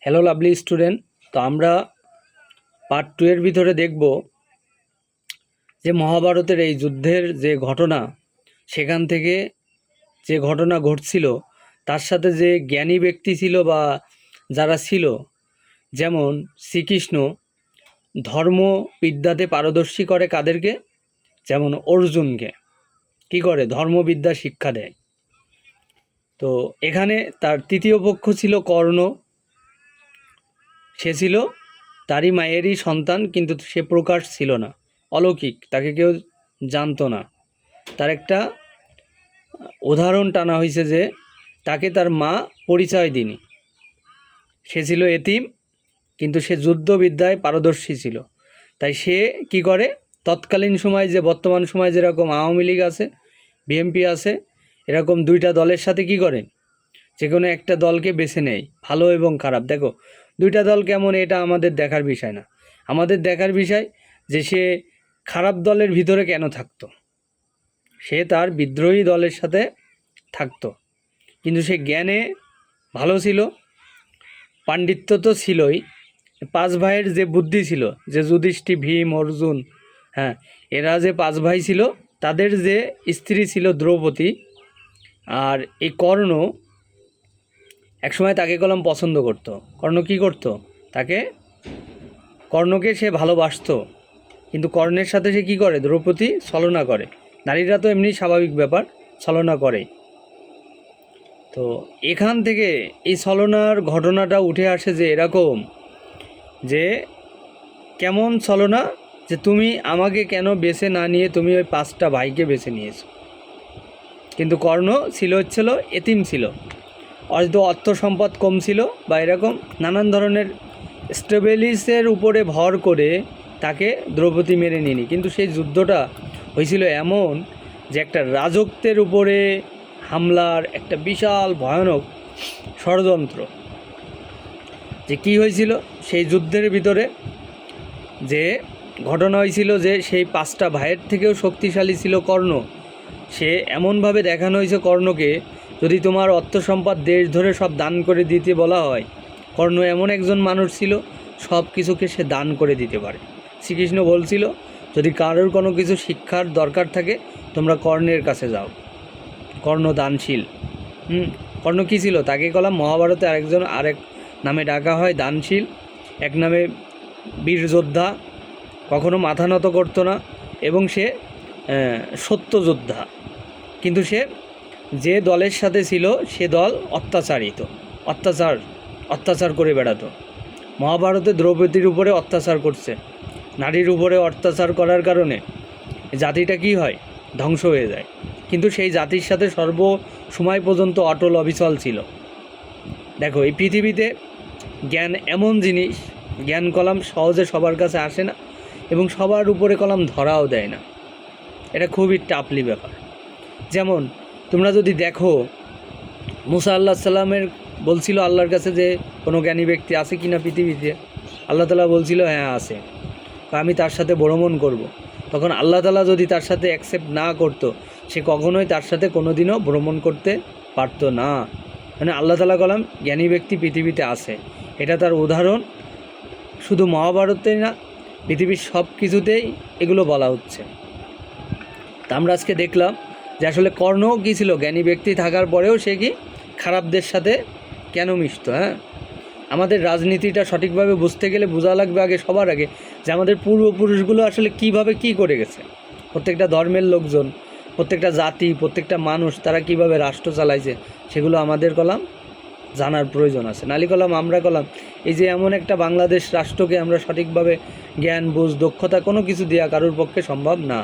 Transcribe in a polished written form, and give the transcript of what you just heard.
Hello lovely student. তো আমরা part 2 এর ভিতরে দেখব যে মহাভারতের এই যুদ্ধের যে ঘটনা, সেখান থেকে যে ঘটনা ঘটছিল তার সাথে যে জ্ঞানী ব্যক্তি ছিল বা যারা ছিল, যেমন শ্রীকৃষ্ণ ধর্মবিদ্যাতে পারদর্শী করে কাদেরকে, যেমন অর্জুনকে কি করে ধর্মবিদ্যা শিক্ষা দেয়। তো এখানে তার তৃতীয় পক্ষ ছিল কর্ণ। সে ছিল তারই মায়েরই সন্তান, কিন্তু সে প্রকাশ ছিল না, অলৌকিক, তাকে কেউ জানতো না। তার একটা উদাহরণ টানা হয়েছে যে তাকে তার মা পরিচয় দিনি। সে ছিল এতিম, কিন্তু সে যুদ্ধবিদ্যায় পারদর্শী ছিল। তাই সে কি করে, তৎকালীন সময় যে বর্তমান সময় যেরকম আওয়ামী লীগ আছে, বিএনপি আছে, এরকম দুইটা দলের সাথে কি করে, যে কোনো একটা দলকে বেছে নেয়, ভালো এবং খারাপ। দেখো দুইটা দল কেমন, এটা আমাদের দেখার বিষয় না। আমাদের দেখার বিষয় যে সে খারাপ দলের ভিতরে কেন থাকতো। সে তার বিদ্রোহী দলের সাথে থাকতো, কিন্তু সে জ্ঞানে ভালো ছিল, পাণ্ডিত্য তো ছিলই। পাঁচ ভাইয়ের যে বুদ্ধি ছিল, যে যুধিষ্ঠির, ভীম, অর্জুন, হ্যাঁ, এরা যে পাঁচ ভাই ছিল, তাদের যে স্ত্রী ছিল দ্রৌপদী, আর এই কর্ণ একসময় তাকে কলম পছন্দ করতো। কর্ণ কি করতো, কর্ণকে সে ভালোবাসতো, কিন্তু কর্ণের সাথে সে কি করে, দ্রৌপদী ছলনা করে। নারীরা তো এমনি স্বাভাবিক ব্যাপার, ছলনা করে। তো এখান থেকে এই ছলনার ঘটনাটা উঠে আসে যে এরকম, যে কেমন ছলনা, যে তুমি আমাকে কেন বেছে না নিয়ে তুমি ওই পাঁচটা ভাইকে বেছে নিয়েছো। কিন্তু কর্ণ হচ্ছিল এতিম ছিল, হয়তো অর্থ সম্পদ কম ছিল, বা এরকম নানান ধরনের স্টেবিলিসের উপরে ভর করে তাকে দ্রৌপদী মেনে নিনি। কিন্তু সেই যুদ্ধটা হয়েছিল এমন যে একটা রাজত্বের উপরে হামলার একটা বিশাল ভয়ানক ষড়যন্ত্র। যে কি হয়েছিল সেই যুদ্ধের ভিতরে, যে ঘটনা হয়েছিল যে সেই পাঁচটা ভাইয়ের থেকেও শক্তিশালী ছিল কর্ণ। সে এমনভাবে দেখানো হয়েছে কর্ণকে, যদি তোমার অর্থ সম্পদ দেশ ধরে সব দান করে দিতে বলা হয়, কর্ণ এমন একজন মানুষ ছিল, সব কিছুকে সে দান করে দিতে পারে। শ্রীকৃষ্ণ বলছিল, যদি কারোর কোনো কিছু শিক্ষার দরকার থাকে তোমরা কর্ণের কাছে যাও, কর্ণ দানশীল। কর্ণ কী ছিল, তাকে কলাম মহাভারতে আরেক নামে ডাকা হয় দানশীল, এক নামে বীর যোদ্ধা, কখনো মাথা নত করতো না, এবং সে সত্য যোদ্ধা। কিন্তু সে যে দলের সাথে ছিল সে দল অত্যাচার করে বেড়াতো। মহাভারতে দ্রৌপদীর উপরে অত্যাচার করছে, নারীর উপরে অত্যাচার করার কারণে জাতিটা কি হয়, ধ্বংস হয়ে যায়। কিন্তু সেই জাতির সাথে সর্বসময় পর্যন্ত অটল অবিচল ছিল। দেখো এই পৃথিবীতে জ্ঞান এমন জিনিস, জ্ঞান কলাম সহজে সবার কাছে আসে না, এবং সবার উপরে কলাম ধরাও দেয় না। এটা খুবই টাফলি ব্যাপার। যেমন তোমরা যদি দেখো, মুসা আল্লাহ সাল্লামের বলছিল আল্লাহর কাছে যে কোনো জ্ঞানী ব্যক্তি আছে কি না পৃথিবীতে। আল্লাহ তাআলা বলছিল হ্যাঁ আছে, আমি তার সাথে ভ্রমণ করব। তখন আল্লাহ তাআলা যদি তার সাথে অ্যাকসেপ্ট না করতো, সে কখনোই তার সাথে কোনো দিনও ভ্রমণ করতে পারতো না। মানে আল্লাহ তাআলা কলাম জ্ঞানী ব্যক্তি পৃথিবীতে আছে, এটা তার উদাহরণ। শুধু মহাভারতে না, পৃথিবীর সব কিছুতেই এগুলো বলা হচ্ছে। তা আমরা আজকে দেখলাম যে আসলে কর্ণও কী ছিল, জ্ঞানী ব্যক্তি থাকার পরেও সে কি খারাপদের সাথে কেন মিশত। হ্যাঁ, আমাদের রাজনীতিটা সঠিকভাবে বুঝতে গেলে বোঝা লাগবে আগে, সবার আগে, যে আমাদের পূর্বপুরুষগুলো আসলে কিভাবে কি করে গেছে। প্রত্যেকটা ধর্মের লোকজন, প্রত্যেকটা জাতি, প্রত্যেকটা মানুষ, তারা কিভাবে রাষ্ট্র চালাইছে, সেগুলো আমাদের কলাম জানার প্রয়োজন আছে। নালি কলাম আমরা কলাম এই যে এমন একটা বাংলাদেশ রাষ্ট্রকে আমরা সঠিকভাবে জ্ঞান, বুঝ, দক্ষতা কোনো কিছু দেওয়া কারোর পক্ষে সম্ভব না।